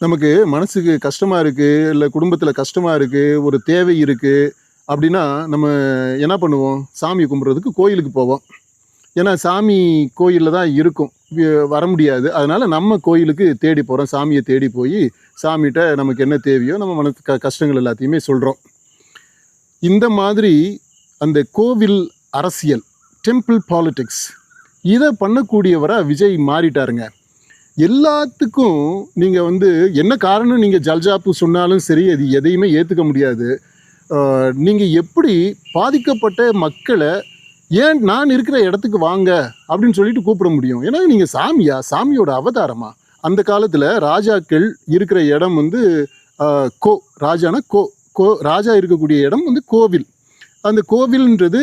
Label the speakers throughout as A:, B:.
A: நமக்கு மனசுக்கு கஷ்டமா இருக்கு, இல்ல குடும்பத்துல கஷ்டமா இருக்கு, ஒரு தேவை இருக்கு அப்படின்னா, நம்ம என்ன பண்ணுவோம்? சாமி கும்பிடுறதுக்கு கோயிலுக்கு போவோம். ஏன்னா, சாமி கோயில்ல தான் இருக்கும். வர முடியாது. அதனால நம்ம கோயிலுக்கு தேடி போறோம். சாமிய தேடி போயி, சாமிட்ட நமக்கு என்ன தேவையோ, நம்ம மனசு கஷ்டங்கள் எல்லாத்தையுமே சொல்றோம். இந்த மாதிரி அந்த கோவில் அரசியல், டெம்பிள் பாலிடிக்ஸ் இத பண்ணக்கூடியவரா விஜய் மாறிட்டாருங்க. எல்லாத்துக்கும் நீங்க என்ன காரணம் நீங்க ஜல்ஜாப்பு சொன்னாலும் சரி, அது எதையுமே ஏத்துக்க முடியாது. நீங்க எப்படி பாதிக்கப்பட்ட மக்கள ஏன் நான் இருக்கிற இடத்துக்கு வாங்க அப்படின்னு சொல்லிட்டு கூப்பிட முடியும்? ஏன்னா நீங்க சாமியா? சாமியோட அவதாரமா? அந்த காலத்துல ராஜாக்கள் இருக்கிற இடம் கோ ராஜானா கோ கோ ராஜா இருக்கக்கூடிய இடம் கோவில். அந்த கோவில்ன்றது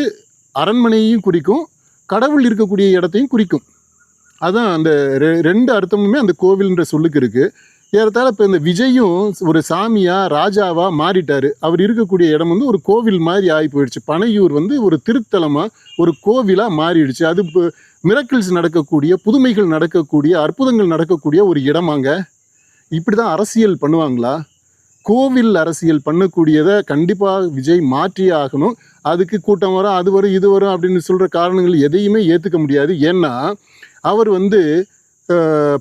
A: அரண்மனையையும் குறிக்கும், கடவுள் இருக்கக்கூடிய இடத்தையும் குறிக்கும். அதான் அந்த ரெண்டு அர்த்தமுமே அந்த கோவில்ன்ற சொல்லுக்கு இருக்கு. ஏறத்தாழ இப்போ இந்த விஜயும் ஒரு சாமியா ராஜாவா மாறிட்டாரு. அவர் இருக்கக்கூடிய இடம் ஒரு கோவில் மாதிரி ஆகி போயிடுச்சு. பனையூர் ஒரு திருத்தலமா ஒரு கோவிலா மாறிடுச்சு. அது மிரக்கிள்ஸ் நடக்கக்கூடிய, புதுமைகள் நடக்கக்கூடிய, அற்புதங்கள் நடக்கக்கூடிய ஒரு இடமாங்க. இப்படிதான் அரசியல் பண்ணுவாங்களா? கோவில் அரசியல் பண்ணக்கூடியதை கண்டிப்பாக விஜய் மாற்றியே ஆகணும். அதுக்கு கூட்டம் வரும், அது வரும், இது வரும் அப்படின்னு சொல்ற காரணங்கள் எதையுமே ஏற்றுக்க முடியாது. ஏன்னா அவர்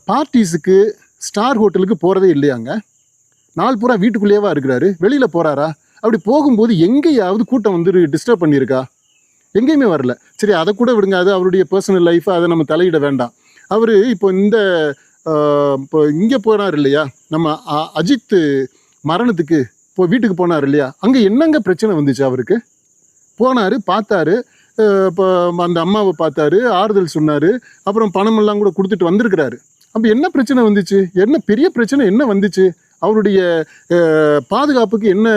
A: பார்ட்டிஸுக்கு ஸ்டார் ஹோட்டலுக்கு போகிறதே இல்லையாங்க. நாள் பூரா வீட்டுக்குள்ளேயேவா இருக்கிறாரு? வெளியில் போகிறாரா? அப்படி போகும்போது எங்கேயாவது கூட்டம் டிஸ்டர்ப் பண்ணியிருக்கா? எங்கேயுமே வரல. சரி, அதை கூட விடுங்க, அது அவருடைய பர்சனல் லைஃப், அதை நம்ம தலையிட வேண்டாம். அவர் இப்போ இப்போ இங்கே போனார் இல்லையா, நம்ம அஜித் மரணத்துக்கு இப்போ வீட்டுக்கு போனார் இல்லையா, அங்கே என்னங்க பிரச்சனை வந்துச்சு? அவருக்கு போனார், பார்த்தாரு, இப்போ அந்த அம்மாவை பார்த்தாரு, ஆறுதல் சொன்னார், அப்புறம் பணமெல்லாம் கூட கொடுத்துட்டு வந்திருக்கிறாரு. அப்போ என்ன பிரச்சனை வந்துச்சு? என்ன பெரிய பிரச்சனை என்ன வந்துச்சு? அவருடைய பாதுகாப்புக்கு என்ன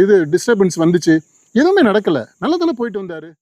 A: இது டிஸ்டர்பன்ஸ் வந்துச்சு? எதுவுமே நடக்கலை. நல்லா தானே போயிட்டு வந்தார்.